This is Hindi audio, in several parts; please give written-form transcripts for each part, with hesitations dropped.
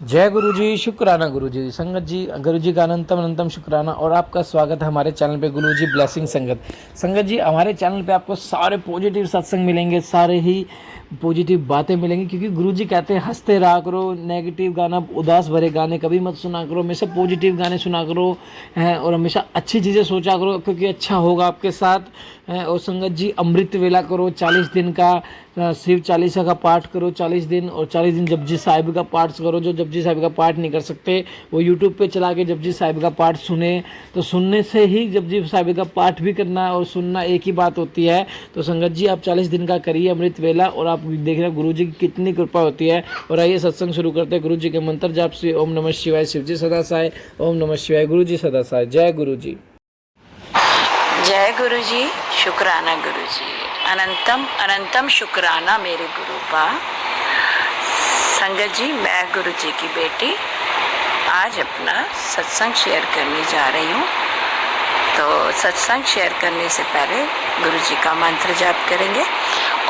जय गुरु जी, शुक्राना गुरु जी। संगत जी, गुरु जी का अनंतम अनंतम शुक्राना और आपका स्वागत है हमारे चैनल पे गुरु जी ब्लेसिंग संगत। संगत जी, हमारे चैनल पे आपको सारे पॉजिटिव सत्संग मिलेंगे, सारे ही पॉजिटिव बातें मिलेंगी, क्योंकि गुरु जी कहते हैं हंसते रहा करो, नेगेटिव गाना, उदास भरे गाने कभी मत सुना करो, हमेशा पॉजिटिव गाने सुना करो हैं, और हमेशा अच्छी चीज़ें सोचा करो, क्योंकि अच्छा होगा आपके साथ हैं। और संगत जी, अमृत वेला करो, 40 दिन का शिव चालीसा का पाठ करो 40 दिन, और 40 दिन जपजी साहिब का पाठ करो। जो जपजी साहिब का पाठ नहीं कर सकते वो यूट्यूब पे चला के जपजी साहिब का पाठ सुने, तो सुनने से ही जपजी साहिब का पाठ भी करना और सुनना एक ही बात होती है। तो संगत जी, आप 40 दिन का करिए अमृत वेला, और आप देख रहे गुरु जी की कितनी कृपा होती है। और आइए सत्संग शुरू करते हैं गुरु जी के मंत्र जाप से। ओम नमः शिवाय, शिव जी सदा सहाय। ओम नमः शिवाय, गुरु जी सदा सहाय। जय गुरु जी। जय गुरु जी, शुक्राना गुरु जी, अनंतम अनंतम शुक्राना मेरे गुरु पा। संगत जी, मैं गुरु जी की बेटी आज अपना सत्संग शेयर करने जा रही हूँ। तो सत्संग शेयर करने से पहले गुरु जी का मंत्र जाप करेंगे।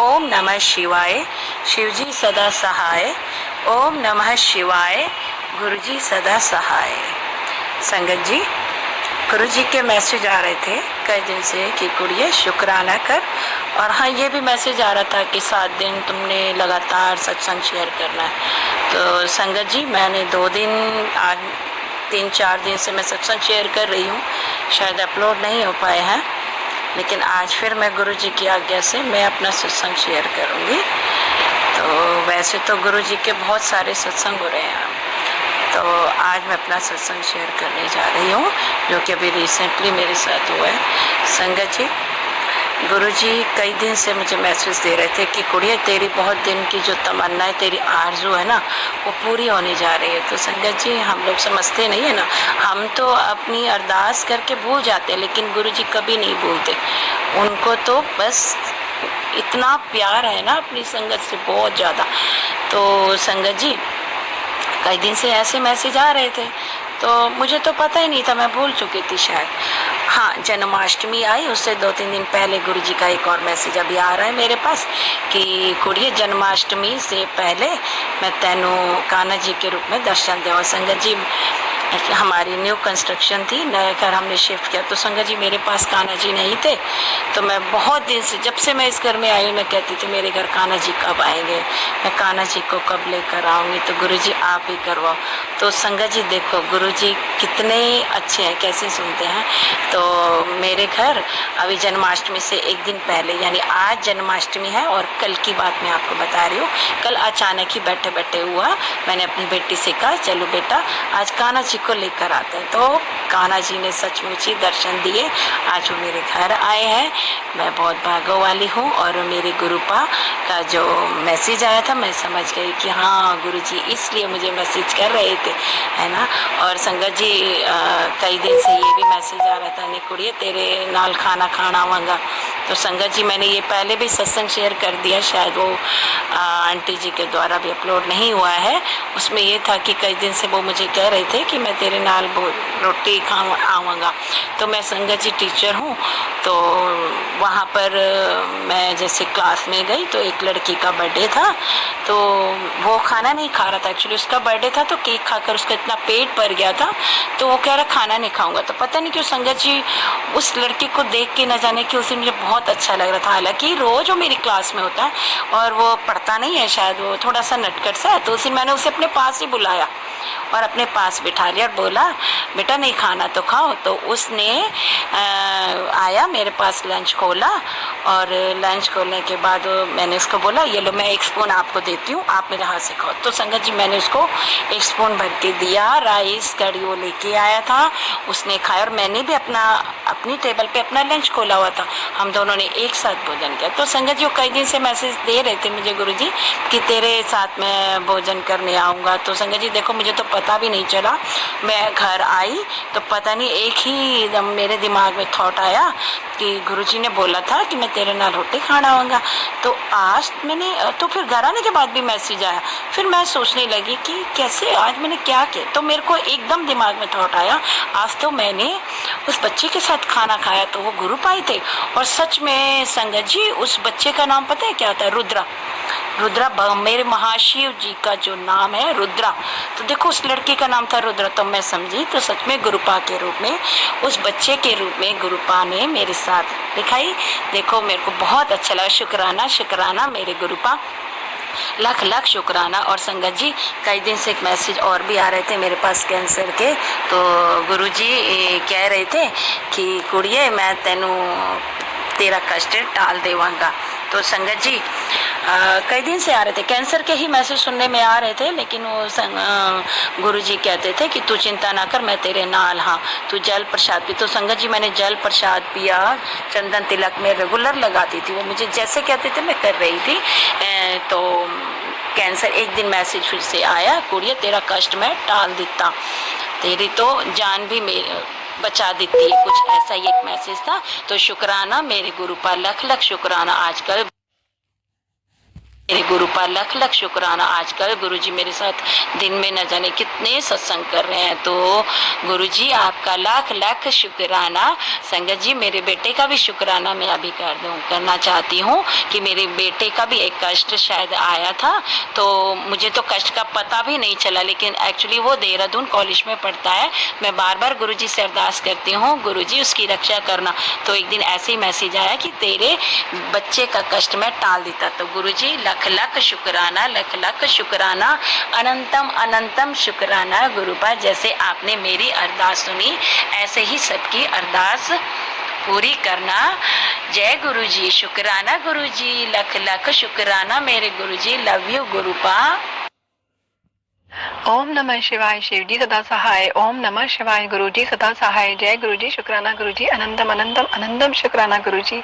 ओम नमः शिवाय, शिव जी सदा सहाय। ओम नमः शिवाय, गुरु जी सदा सहाय। संगत जी, गुरु जी के मैसेज आ रहे थे कई दिन से कि कुड़िए शुक्राना कर, और हाँ, ये भी मैसेज आ रहा था कि 7 दिन तुमने लगातार सत्संग शेयर करना है। तो संगत जी, मैंने 2 दिन, आज 3-4 दिन से मैं सत्संग शेयर कर रही हूँ, शायद अपलोड नहीं हो पाए हैं, लेकिन आज फिर मैं गुरु जी की आज्ञा से मैं अपना सत्संग शेयर करूँगी। तो वैसे तो गुरु जी के बहुत सारे सत्संग हो रहे हैं, तो आज मैं अपना सत्संग शेयर करने जा रही हूँ, जो कि अभी रिसेंटली मेरे साथ हुआ है। संगत जी, गुरु जी कई दिन से मुझे मैसेज दे रहे थे कि कुड़िया, तेरी बहुत दिन की जो तमन्ना है, तेरी आरज़ू है ना, वो पूरी होने जा रही है। तो संगत जी, हम लोग समझते नहीं है ना, हम तो अपनी अरदास करके भूल जाते हैं, लेकिन गुरु जी कभी नहीं भूलते। उनको तो बस इतना प्यार है ना अपनी संगत से, बहुत ज़्यादा। तो संगत जी, कई दिन से ऐसे मैसेज आ रहे थे, तो मुझे तो पता ही नहीं था, मैं भूल चुकी थी शायद। हाँ, जन्माष्टमी आई, उससे 2-3 दिन पहले गुरु जी का एक और मैसेज अभी आ रहा है मेरे पास कि कुड़िए, जन्माष्टमी से पहले मैं तेनू कान्हा जी के रूप में दर्शन देवा। संगत जी, हमारी न्यू कंस्ट्रक्शन थी, नया घर हमने शिफ्ट किया, तो संगत जी मेरे पास कान्हा जी नहीं थे। तो मैं बहुत दिन से, जब से मैं इस घर में आई, मैं कहती थी मेरे घर कान्हा जी कब आएंगे, मैं कान्हा जी को कब लेकर आऊँगी। तो गुरु जी आप ही करवाओ। तो संगत जी देखो, गुरु जी कितने अच्छे हैं, कैसे सुनते हैं। तो मेरे घर अभी जन्माष्टमी से एक दिन पहले, यानी आज जन्माष्टमी है और कल की बात मैं आपको बता रही हूँ। कल अचानक ही बैठे बैठे हुआ, मैंने अपनी बेटी से कहा चलो बेटा आज कान्हा जी को लेकर आते हैं। तो कान्हा जी ने सचमुच ही दर्शन दिए, आज वो मेरे घर आए हैं। मैं बहुत भाग्य वाली हूँ, और मेरे गुरुपा का जो मैसेज आया था, मैं समझ गई कि हाँ, गुरु जी इसलिए मुझे मैसेज कर रहे थे, है ना। और संगत जी, कई दिन से ये भी मैसेज आ रहा था, नहीं कुड़िए तेरे नाल खाना खाना आवांगा। तो संगत जी, मैंने ये पहले भी सत्संग शेयर कर दिया, शायद वो आंटी जी के द्वारा भी अपलोड नहीं हुआ है। उसमें ये था कि कई दिन से वो मुझे कह रहे थे कि मैं तेरे नाल रोटी खाऊँ आवांगा। तो मैं संगत जी टीचर हूँ, तो वहाँ पर मैं जैसे क्लास में गई, तो एक लड़की का बर्थडे था, तो वो खाना नहीं खा रहा था। एक्चुअली उसका बर्थडे था, तो केक खाकर उसका इतना पेट भर गया था, तो वो कह रहा खाना नहीं खाऊंगा। तो पता नहीं क्यों संगत जी, उस लड़की को देख के न जाने कि उस दिन मुझे बहुत अच्छा लग रहा था। हालांकि रोज़ वो मेरी क्लास में होता है और वो पढ़ता नहीं है, शायद वो थोड़ा सा नटखट सा है। तो उस दिन मैंने उसे अपने पास ही बुलाया और अपने पास बिठा लिया और बोला बेटा नहीं खाना तो खाओ। तो उसने आया मेरे पास, लंच खोला, और लंच खोलने के बाद मैंने उसको बोला ये लो, मैं 1 स्पून आपको देती हूँ, आप मेरे हाथ से खाओ। तो संगत जी, मैंने उसको 1 स्पून भर के दिया, राइस कड़ी वो लेके आया था, उसने खाया, और मैंने भी अपनी टेबल पे अपना लंच खोला हुआ था, हम दोनों ने एक साथ भोजन किया। तो संगत जी, कई दिन से मैसेज दे रहे थे मुझे गुरु जी कि तेरे साथ मैं भोजन करने आऊँगा। तो संगत जी देखो, मुझे तो पता भी नहीं चला, मैं घर आई तो पता नहीं एक ही एकदम मेरे दिमाग में थॉट आया कि गुरुजी ने बोला था कि मैं तेरे नाल रोटी खाना आऊँगा। तो आज मैंने, तो फिर घर आने के बाद भी मैसेज आया, फिर मैं सोचने लगी कि कैसे आज मैंने क्या किया। तो मेरे को एकदम दिमाग में थॉट आया, आज तो मैंने उस बच्चे के साथ खाना खाया, तो वो गुरु पाई थे। और सच में संगत जी, उस बच्चे का नाम पता है क्या था? रुद्रा। रुद्रा, मेरे महाशिव जी का जो नाम है रुद्रा, तो देखो उस लड़की का नाम था रुद्रा, तो मैं समझी तो सच में गुरुपा के रूप में, उस बच्चे के रूप में गुरुपा ने मेरे साथ दिखाई। देखो मेरे को बहुत अच्छा लगा। शुक्राना शुक्राना मेरे गुरुपा, लाख लाख शुक्राना। और संगत जी, कई दिन से एक मैसेज और भी आ रहे थे मेरे पास कैंसर के, तो गुरुजी कह रहे थे कि कुड़िए मैं तेनू तेरा कष्ट टाल देवांगा। तो संगत जी कई दिन से आ रहे थे, कैंसर के ही मैसेज सुनने में आ रहे थे, लेकिन वो गुरुजी कहते थे कि तू चिंता ना कर, मैं तेरे नाल हाँ, तू जल प्रसाद पी। तो संगत जी मैंने जल प्रसाद पिया, चंदन तिलक में रेगुलर लगाती थी, वो मुझे जैसे कहते थे मैं कर रही थी। तो कैंसर एक दिन मैसेज फिर से आया, कुड़िया तेरा कष्ट मैं टाल देता, तेरी तो जान भी बचा देती है, कुछ ऐसा ही एक मैसेज था। तो शुक्राना मेरे गुरु पर, लख लख शुक्राना। आजकल मेरे गुरु पर लख लख शुक्राना। आजकल गुरुजी मेरे साथ दिन में न जाने कितने सत्संग कर रहे हैं, तो गुरुजी आपका लाख लाख शुक्राना। संगत जी मेरे बेटे का भी शुक्राना मैं अभी करना चाहती हूँ कि मेरे बेटे का भी एक कष्ट शायद आया था, तो मुझे तो कष्ट का पता भी नहीं चला, लेकिन एक्चुअली वो देहरादून कॉलेज में पढ़ता है। मैं बार बार गुरुजी से अरदास करती हूँ, गुरुजी उसकी रक्षा करना। तो एक दिन ऐसे ही मैसेज आया कि तेरे बच्चे का कष्ट मैं टाल देता। तो गुरुजी लख लख शुक्राना, लख लख शुक्राना, अनंतम अनंतम शुक्राना गुरुपा। जैसे आपने मेरी अरदास सुनी, ऐसे ही सबकी अरदास पूरी करना। जय गुरुजी, शुक्राना गुरुजी, लख लख शुक्राना मेरे गुरुजी, लव यू गुरुपा। ओम नमः शिवाय, शिवजी सदा सहाय। ओम नमः शिवाय, गुरुजी सदा सहाय। जय गुरुजी, शुक्राना गुरुजी, अनंतम अनंतम अनंतम शुक्राना गुरुजी।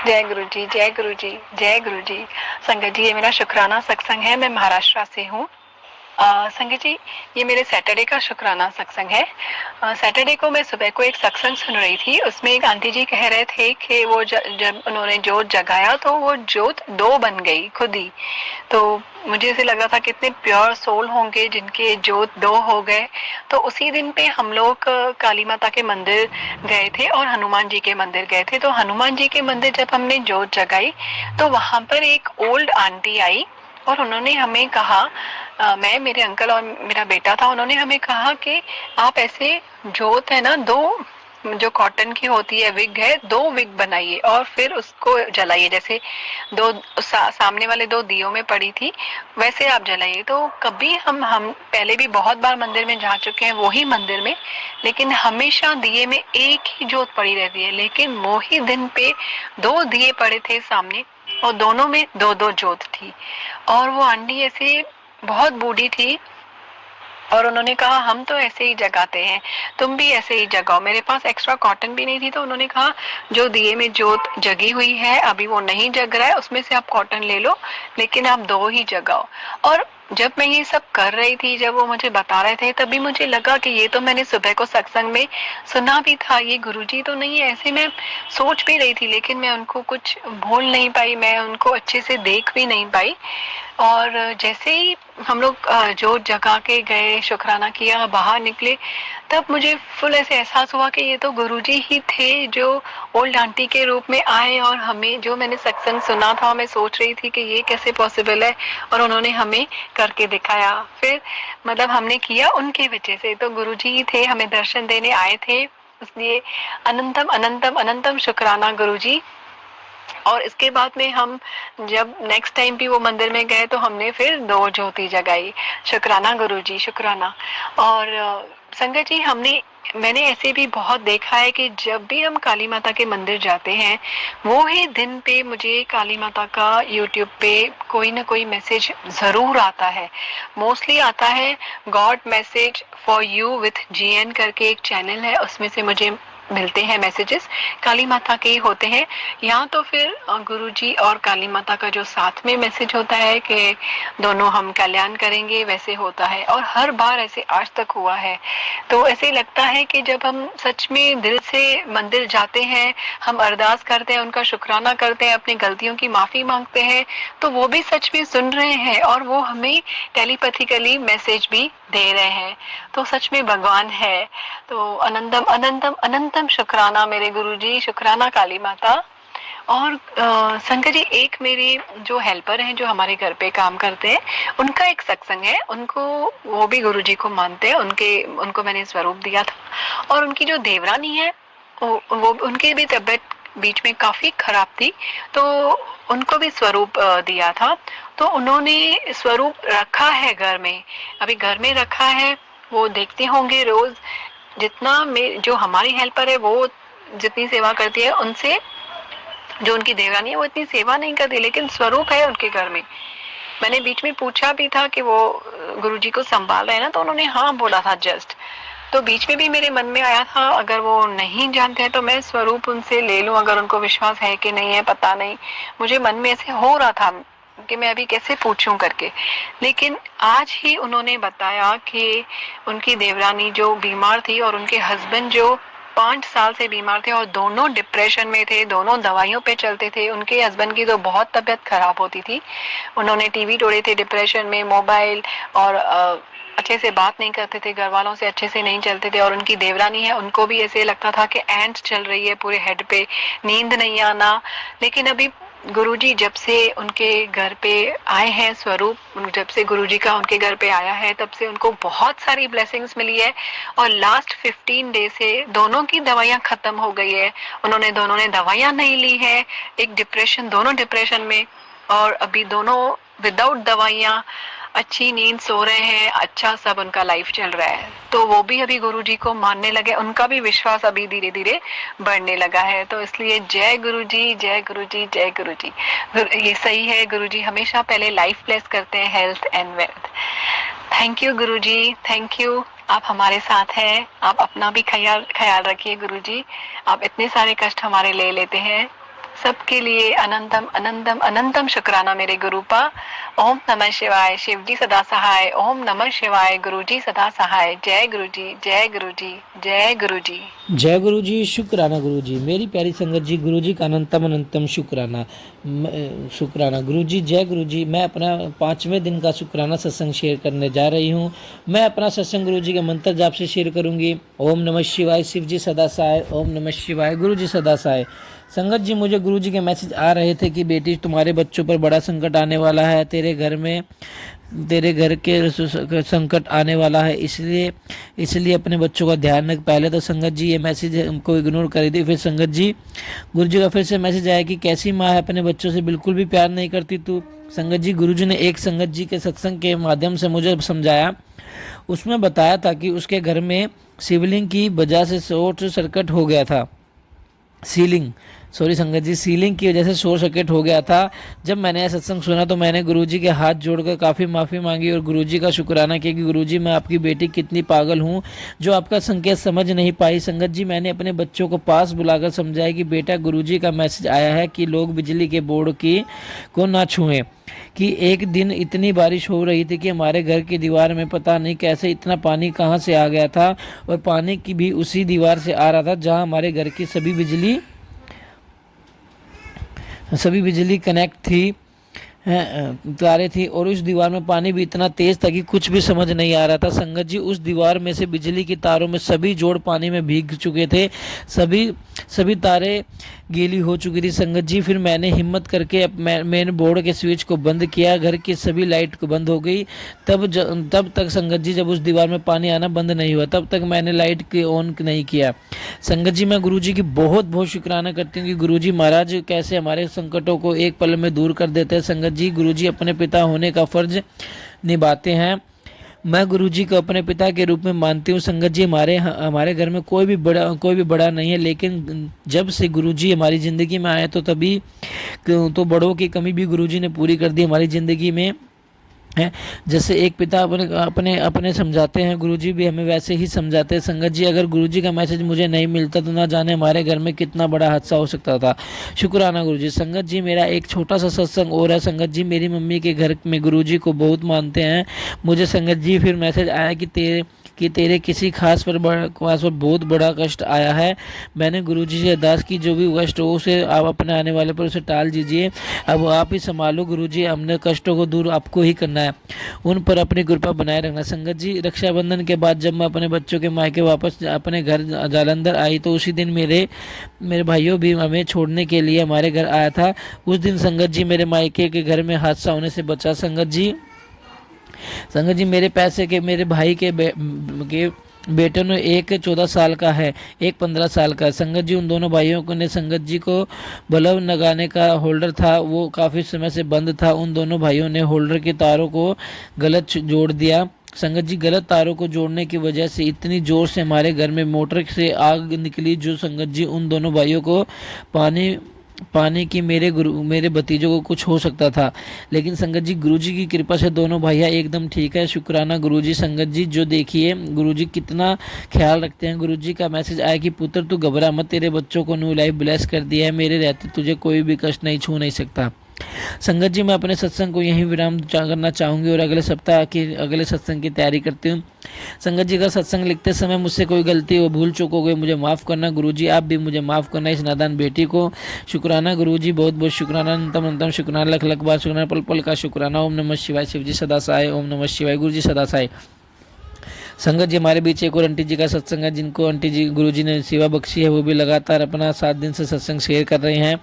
जय गुरुजी, जय गुरुजी, जय गुरुजी। संगत जी ये मेरा शुक्राना सत्संग है, मैं महाराष्ट्र से हूँ। संगत जी ये मेरे सैटरडे का शुक्राना सत्संग है। सैटरडे को मैं सुबह को एक सत्संग सुन रही थी, उसमें एक आंटी जी कह रहे थे कि वो जब उन्होंने जोत जगाया तो वो जोत दो बन गई खुद ही। तो मुझे ऐसे लगा था कितने प्योर सोल होंगे जिनके जोत दो हो गए। तो उसी दिन पे हम लोग काली माता के मंदिर गए थे और हनुमान जी के मंदिर गए थे। तो हनुमान जी के मंदिर जब हमने जोत जगाई तो वहां पर एक ओल्ड आंटी आई और उन्होंने हमें कहा, मैं, मेरे अंकल और मेरा बेटा था, उन्होंने हमें कहा कि आप ऐसे जोत है ना, दो जो कॉटन की होती है विग है, दो विग बनाइए और फिर उसको जलाइए, जैसे दो सामने वाले दो दियों में पड़ी थी वैसे आप जलाइए। तो कभी हम पहले भी बहुत बार मंदिर में जा चुके हैं, वही मंदिर में, लेकिन हमेशा दिए में एक ही जोत पड़ी रहती है, लेकिन वो ही दिन पे दो दिए पड़े थे सामने और दोनों में दो दो जोत थी। और वो आंटी ऐसे बहुत बूढ़ी थी और उन्होंने कहा हम तो ऐसे ही जगाते हैं, तुम भी ऐसे ही जगाओ। मेरे पास एक्स्ट्रा कॉटन भी नहीं थी, तो उन्होंने कहा जो दिए में जोत जगी हुई है अभी वो नहीं जग रहा है, उसमें से आप कॉटन ले लो, लेकिन आप दो ही जगाओ। और जब मैं ये सब कर रही थी, जब वो मुझे बता रहे थे, तभी मुझे लगा कि ये तो मैंने सुबह को सत्संग में सुना भी था, ये गुरुजी तो नहीं है। ऐसे मैं सोच भी रही थी, लेकिन मैं उनको कुछ भूल नहीं पाई, मैं उनको अच्छे से देख भी नहीं पाई। और जैसे ही हम लोग जोत जगा के गए, शुक्राना किया, बाहर निकले, तब मुझे फुल ऐसे एहसास हुआ कि ये तो गुरुजी ही थे जो ओल्ड आंटी के रूप में आए और हमें, जो मैंने सत्संग सुना था, मैं सोच रही थी कि ये कैसे पॉसिबल है, और उन्होंने हमें करके दिखाया। फिर मतलब हमने किया उनकी वजह से, तो गुरुजी ही थे, हमें दर्शन देने आए थे, इसलिए अनंतम अनंतम अनंतम शुक्राना गुरुजी। और इसके बाद में हम जब नेक्स्ट टाइम भी वो मंदिर में गए तो हमने फिर दो ज्योति जगाई। शुक्राना गुरुजी, शुक्राना। और संगत जी मैंने ऐसे भी बहुत देखा है कि जब भी हम काली माता के मंदिर जाते हैं, वो ही दिन पे मुझे काली माता का यूट्यूब पे कोई ना कोई मैसेज जरूर आता है। मोस्टली आता है God message for you with GN करके एक चैनल है, उसमें से मुझे मिलते हैं मैसेजेस, काली माता के ही होते हैं। यहाँ तो फिर गुरुजी और काली माता का जो साथ में मैसेज होता है कि दोनों हम कल्याण करेंगे, वैसे होता है। और हर बार ऐसे आज तक हुआ है। तो ऐसे लगता है कि जब हम सच में दिल से मंदिर जाते हैं, हम अरदास करते हैं, उनका शुक्राना करते हैं, अपनी गलतियों की माफी मांगते हैं, तो वो भी सच में सुन रहे हैं और वो हमें टेलीपैथिकली मैसेज भी दे रहे हैं। तो सच में भगवान है। तो अनंतम अनंतम अनंतम शुक्राना मेरे गुरुजी, शुक्राना काली माता। और शंकर जी, एक मेरे जो हेल्पर हैं जो हमारे घर पे काम करते हैं, उनका एक सत्संग है, उनको वो भी गुरुजी को मानते हैं, उनको मैंने स्वरूप दिया था। और उनकी जो देवरानी है वो उनकी भी तबीयत बीच में काफी खराब थी, तो उनको भी स्वरूप दिया था। तो उन्होंने स्वरूप रखा है घर में, अभी घर में रखा है। वो देखते होंगे रोज, जितना जो हमारी हेल्पर है वो जितनी सेवा करती है, उनसे जो उनकी देवरानी है वो इतनी सेवा नहीं करती, लेकिन स्वरूप है उनके घर में। मैंने बीच में पूछा भी था कि वो गुरुजी को संभाल रहे हैं ना, तो उन्होंने हाँ बोला था जस्ट। तो बीच में भी मेरे मन में आया था, अगर वो नहीं जानते हैं तो मैं स्वरूप उनसे ले लूं, अगर उनको विश्वास है कि नहीं है पता नहीं। मुझे मन में ऐसे हो रहा था कि मैं अभी कैसे पूछूं करके, लेकिन आज ही उन्होंने बताया कि उनकी देवरानी जो बीमार थी और उनके हस्बैंड जो 5 साल से बीमार थे और दोनों डिप्रेशन में थे, दोनों दवाइयों पे चलते थे। उनके हस्बैंड की तो बहुत तबीयत खराब होती थी, उन्होंने टीवी तोड़े थे डिप्रेशन में, मोबाइल, और अच्छे से बात नहीं करते थे, घर वालों से अच्छे से नहीं चलते थे। और उनकी देवरानी है, उनको भी ऐसे लगता था कि एंट चल रही है पूरे हेड पे, नींद नहीं आना। लेकिन अभी गुरुजी जब से उनके घर पे आए हैं स्वरूप, जब से गुरुजी का उनके घर पे आया है, तब से उनको बहुत सारी ब्लेसिंग्स मिली है। और लास्ट 15 डे से दोनों की दवाइयां खत्म हो गई है, दोनों ने दवाइयां नहीं ली है, एक डिप्रेशन, दोनों डिप्रेशन में, और अभी दोनों विदाउट दवाइयां अच्छी नींद सो रहे हैं, अच्छा सब उनका लाइफ चल रहा है। तो वो भी अभी गुरुजी को मानने लगे, उनका भी विश्वास अभी धीरे धीरे बढ़ने लगा है। तो इसलिए जय गुरुजी, जय गुरुजी, जय गुरुजी। ये सही है, गुरुजी हमेशा पहले लाइफ ब्लेस करते हैं, health and wealth. Thank you Guruji, thank you, आप हमारे साथ हैं। आप अपना भी ख्याल रखिए गुरुजी, आप इतने सारे कष्ट हमारे ले लेते हैं, सबके लिए अनंतम अनंतम अनंतम शुक्राना मेरे गुरुपा। ओम नमः शिवाय, शिव जी सदा सहाय। ओम नमः शिवाय, गुरु जी सदा सहाय। जय गुरु जी, जय गुरु जी, जय गुरु जी। जय गुरु जी, शुक्राना गुरु जी। मेरी प्यारी संगत जी, गुरु जी का अनंतम अनंतम शुक्राना, शुक्राना गुरु जी। जय गुरु जी। मैं अपना 5वें दिन का शुक्राना सत्संग शेयर करने जा रही हूँ। मैं अपना सत्संग गुरु जी के मंत्र जाप से शेयर करूँगी। ओम नमः शिवाय, शिव जी सदा सहाय। ओम नमः शिवाय, गुरु जी सदा सहाय। संगत जी, मुझे गुरु जी के मैसेज आ रहे थे कि बेटी तुम्हारे बच्चों पर बड़ा संकट आने वाला है, तेरे घर के संकट आने वाला है, इसलिए अपने बच्चों का ध्यान रख। पहले तो संगत जी ये मैसेज हमको इग्नोर कर दी, फिर संगत जी गुरु जी का फिर से मैसेज आया कि कैसी माँ है, अपने बच्चों से बिल्कुल भी प्यार नहीं करती तू। संगत जी, गुरु जी ने एक संगत जी के सत्संग के माध्यम से मुझे समझाया, उसमें बताया था कि उसके घर में शिवलिंग की वजह से शॉर्ट सर्किट हो गया था। संगत जी, सीलिंग की वजह से शॉर्ट सर्किट हो गया था। जब मैंने यह सत्संग सुना तो मैंने गुरुजी के हाथ जोड़कर काफ़ी माफ़ी मांगी और गुरुजी का शुक्राना किया कि गुरुजी, मैं आपकी बेटी कितनी पागल हूँ जो आपका संकेत समझ नहीं पाई। संगत जी, मैंने अपने बच्चों को पास बुलाकर समझाया कि बेटा, गुरुजी का मैसेज आया है कि लोग बिजली के बोर्ड को ना छुएं, कि एक दिन इतनी बारिश हो रही थी कि हमारे घर की दीवार में पता नहीं कैसे इतना पानी कहाँ से आ गया था, और पानी की भी उसी दीवार से आ रहा था जहाँ हमारे घर की सभी बिजली कनेक्ट थी, तारे थी, और उस दीवार में पानी भी इतना तेज था कि कुछ भी समझ नहीं आ रहा था। संगत जी, उस दीवार में से बिजली की तारों में सभी जोड़ पानी में भीग चुके थे, सभी तारे गीली हो चुकी थी। संगत जी, फिर मैंने हिम्मत करके मेन बोर्ड के स्विच को बंद किया, घर की सभी लाइट को बंद हो गई। तब तक संगत जी, जब उस दीवार में पानी आना बंद नहीं हुआ, तब तक मैंने लाइट के ऑन नहीं किया। संगत जी, मैं गुरुजी की बहुत बहुत शुक्राना करती हूँ कि गुरुजी महाराज कैसे हमारे संकटों को एक पल में दूर कर देते हैं। संगत जी, गुरुजी अपने पिता होने का फर्ज निभाते हैं। मैं गुरुजी को अपने पिता के रूप में मानती हूँ। संगत जी, हमारे घर में कोई भी बड़ा नहीं है, लेकिन जब से गुरुजी हमारी ज़िंदगी में आए तो बड़ों की कमी भी गुरुजी ने पूरी कर दी हमारी ज़िंदगी में है। जैसे एक पिता अपने समझाते हैं, गुरुजी भी हमें वैसे ही समझाते हैं। संगत जी, अगर गुरुजी का मैसेज मुझे नहीं मिलता तो ना जाने हमारे घर में कितना बड़ा हादसा हो सकता था। शुक्राना गुरुजी। संगत जी, मेरा एक छोटा सा सत्संग और है। संगत जी, मेरी मम्मी के घर में गुरुजी को बहुत मानते हैं। मुझे संगत जी फिर मैसेज आया कि तेरे किसी खास पर बहुत बड़ा कष्ट आया है। मैंने गुरुजी से अरदास की, जो भी कष्ट हो उसे आप अपने आने वाले पर उसे टाल दीजिए। अब आप ही संभालो गुरुजी, हमने कष्टों को दूर आपको ही करना है उन पर अपनी कृपा बनाए रखना। संगत जी, रक्षाबंधन के बाद जब मैं अपने बच्चों के मायके वापस अपने घर जालंधर आई तो उसी दिन मेरे भाइयों भी हमें छोड़ने के लिए हमारे घर आया था। उस दिन संगत जी मेरे मायके के घर में हादसा होने से बचा। संगत जी मेरे पैसे के मेरे भाई के बेटे ने एक 14 साल का है, एक 15 साल का है। संगत जी, उन दोनों भाइयों को ने संगत जी को बल्ब लगाने का होल्डर था, वो काफ़ी समय से बंद था। उन दोनों भाइयों ने होल्डर के तारों को गलत जोड़ दिया। संगत जी, गलत तारों को जोड़ने की वजह से इतनी ज़ोर से हमारे घर में मोटर से आग निकली जो संगत जी उन दोनों भाइयों को पाने की मेरे भतीजों को कुछ हो सकता था। लेकिन संगत जी, गुरुजी की कृपा से दोनों भैया एकदम ठीक है। शुक्राना गुरुजी। संगत जी, जो देखिए गुरुजी कितना ख्याल रखते हैं। गुरुजी का मैसेज आया कि पुत्र तू घबरा मत, तेरे बच्चों को न्यू लाइफ ब्लेस कर दिया है, मेरे रहते तुझे कोई भी कष्ट नहीं छू नहीं सकता। संगत जी, मैं अपने सत्संग को यहीं विराम करना चाहूँगी और अगले सप्ताह की अगले सत्संग की तैयारी करती हूँ। संगत जी, का सत्संग लिखते समय मुझसे कोई गलती हो भूल चूक हो गई मुझे माफ़ करना। गुरुजी, आप भी मुझे माफ़ करना। इस नादान बेटी को शुक्राना गुरुजी, बहुत बहुत शुक्राना, अनंतम अनंतम शुक्राना, लख लख बार शुक्राना, पल पल का शुक्राना। ओम नमः शिवाय। शिवजी सदा सहाय। ओम नमः शिवाय। गुरुजी सदा सहाय। संगत जी, हमारे बीच एक और आंटी जी का सत्संग है जिनको आंटी जी गुरुजी ने सेवा बख्शी है, वो भी लगातार अपना 7 दिन से सत्संग शेयर कर रहे हैं।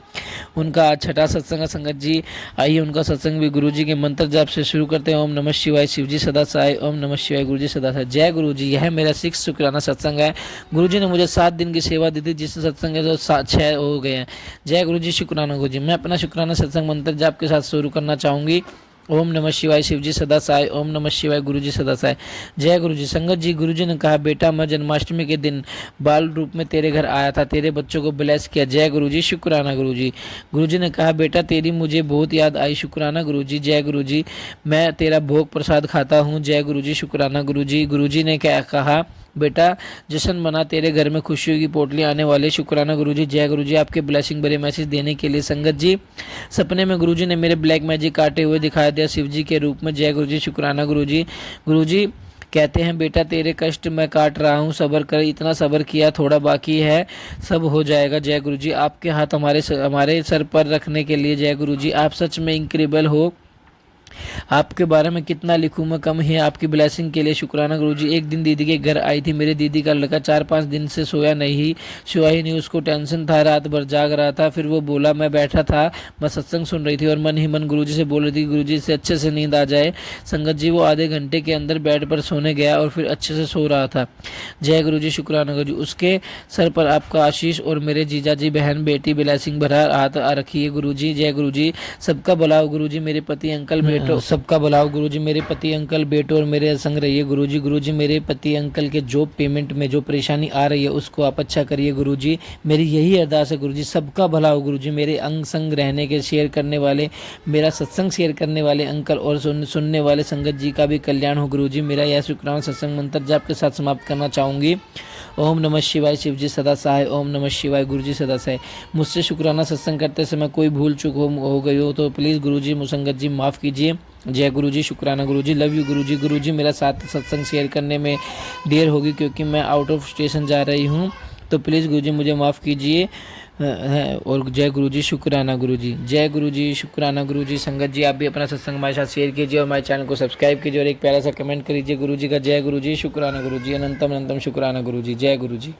उनका आज 6ठा सत्संग है। संगत जी, आइए उनका सत्संग भी गुरुजी के मंत्र जाप से शुरू करते हैं। ओम नमः शिवाय। शिवजी सदा सहाय। ओम नमः शिवाय। गुरुजी सदा सहाय। जय गुरुजी। यह मेरा 6 शुक्राना सत्संग है। गुरुजी ने मुझे 7 दिन की सेवा दी थी, जिस सत्संग है तो 6 हो गए हैं। जय गुरुजी। शुक्राना गुरुजी। मैं अपना शुक्राना सत्संग मंत्र जाप के साथ शुरू करना चाहूँगी। ओम नमः शिवाय। शिवजी सदा सहाय। ओम नमः शिवाय। गुरुजी सदा सहाय। जय गुरुजी। संगत जी, गुरुजी ने कहा बेटा मैं जन्माष्टमी के दिन बाल रूप में तेरे घर आया था, तेरे बच्चों को ब्लेस किया। जय गुरुजी। शुक्राना गुरुजी। गुरुजी ने कहा बेटा तेरी मुझे बहुत याद आई। शुक्राना गुरुजी। जय गुरुजी। मैं तेरा भोग प्रसाद खाता हूँ। जय गुरुजी। शुक्राना गुरुजी। गुरुजी ने क्या कहा बेटा जश्न मना, तेरे घर में खुशियों की पोटली आने वाले। शुक्राना गुरुजी। जय गुरुजी। आपके ब्लेसिंग भरे मैसेज देने के लिए। संगत जी, सपने में गुरुजी ने मेरे ब्लैक मैजिक काटे हुए दिखाई दिया शिवजी के रूप में। जय गुरुजी। शुक्राना गुरुजी। गुरुजी कहते हैं बेटा तेरे कष्ट मैं काट रहा हूँ, सब्र कर, इतना सब्र किया, थोड़ा बाकी है, सब हो जाएगा। जय गुरुजी। आपके हाथ हमारे सर पर रखने के लिए। जय गुरुजी। आप सच में इनक्रेडिबल हो, आपके बारे में कितना लिखूं मैं कम है आपकी ब्लेसिंग के लिए। शुक्राना गुरुजी। एक दिन दीदी के घर आई थी, मेरी दीदी का लड़का 4-5 दिन से सोया ही नहीं, उसको टेंशन था, रात भर जाग रहा था। फिर वो बोला, मैं बैठा था, मैं सत्संग सुन रही थी और मन ही मन गुरुजी से बोल रही थी गुरुजी से अच्छे से नींद आ जाए। संगत जी, वो आधे घंटे के अंदर बेड पर सोने गया और फिर अच्छे से सो रहा था। जय गुरुजी। शुक्राना गुरुजी। उसके सर पर आपका आशीष और मेरे जीजा जी बहन बेटी ब्लेसिंग भरा हाथ रखिए गुरुजी। जय गुरुजी। सबका भलाओ गुरुजी, मेरे पति अंकल बेटो, सबका भलाओ गुरुजी, मेरे पति अंकल बेटो और मेरे संग रहिए गुरुजी। गुरुजी, मेरे पति अंकल के जॉब पेमेंट में जो परेशानी आ रही है उसको आप अच्छा करिए गुरुजी। मेरी यही अरदास है गुरुजी। सबका भला हो गुरुजी। मेरे अंग संग रहने के शेयर करने वाले, मेरा सत्संग शेयर करने वाले अंकल और सुनने वाले संगत जी का भी कल्याण हो गुरुजी। मेरा यह शुक्राना सत्संग मंत्र जाप के साथ समाप्त करना चाहूँगी। ओम नमः शिवाय। शिवजी सदा सहाय। ओम नमः शिवाय। गुरुजी सदा सहाय। मुझसे शुक्राना सत्संग करते समय कोई भूल चूक हो गई हो तो प्लीज़ गुरुजी मुसंगत जी माफ़ कीजिए। जय गुरुजी। शुक्राना गुरुजी। लव यू गुरुजी। गुरुजी, मेरा साथ सत्संग शेयर करने में देर होगी क्योंकि मैं आउट ऑफ स्टेशन जा रही हूँ, तो प्लीज़ गुरुजी मुझे माफ़ कीजिए। और जय गुरुजी। शुक्राना गुरुजी। जय गुरुजी। शुक्राना गुरुजी। संगत जी, आप भी अपना सत्संग हमारे साथ शेयर कीजिए और हमारे चैनल को सब्सक्राइब कीजिए और एक प्यारा सा कमेंट करिए गुरुजी का। जय गुरुजी। शुक्राना गुरुजी। अनंतम अनंतम शुक्राना गुरुजी। जय गुरुजी।